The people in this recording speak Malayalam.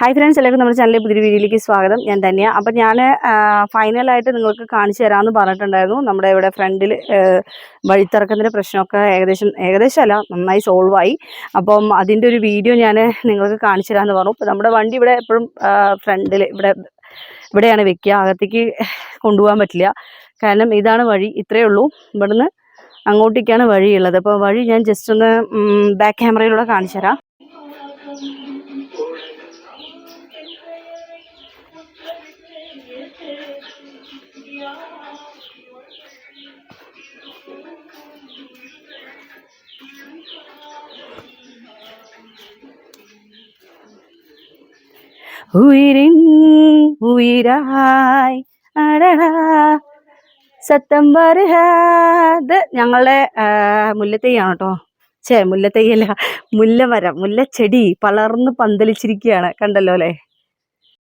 ഹായ് ഫ്രണ്ട്സ്, എല്ലാവർക്കും നമ്മുടെ ചാനലിലെ പുതിയ വീഡിയോയിലേക്ക് സ്വാഗതം. ഞാൻ തന്നെയാണ്. അപ്പം ഞാൻ ഫൈനലായിട്ട് നിങ്ങൾക്ക് കാണിച്ചു തരാമെന്ന് പറഞ്ഞിട്ടുണ്ടായിരുന്നു. നമ്മുടെ ഇവിടെ ഫ്രണ്ടിൽ വഴിത്തിറക്കത്തിൻ്റെ പ്രശ്നമൊക്കെ ഏകദേശം അല്ല, നന്നായി സോൾവായി. അപ്പം അതിൻ്റെ ഒരു വീഡിയോ ഞാൻ നിങ്ങൾക്ക് കാണിച്ചു തരാമെന്ന് പറഞ്ഞു. അപ്പോൾ നമ്മുടെ വണ്ടി ഇവിടെ എപ്പോഴും ഫ്രണ്ടിൽ ഇവിടെയാണ് വെക്കുക. അകത്തേക്ക് കൊണ്ടുപോകാൻ പറ്റില്ല. കാരണം ഇതാണ് വഴി, ഇത്രയേ ഉള്ളൂ. ഇവിടുന്ന് അങ്ങോട്ടേക്കാണ് വഴിയുള്ളത്. അപ്പോൾ വഴി ഞാൻ ജസ്റ്റ് ഒന്ന് ബാക്ക് ക്യാമറയിലൂടെ കാണിച്ചു തരാം. ഉയിരായി അടടാ സെപ്റ്റംബർ. ഇത് ഞങ്ങളുടെ മുല്ലത്തൈയാണ് കേട്ടോ. മുല്ലത്തൈയല്ല, മുല്ലമരം, മുല്ലച്ചെടി പളർന്ന് പന്തലിച്ചിരിക്കുകയാണ്. കണ്ടല്ലോ അല്ലേ?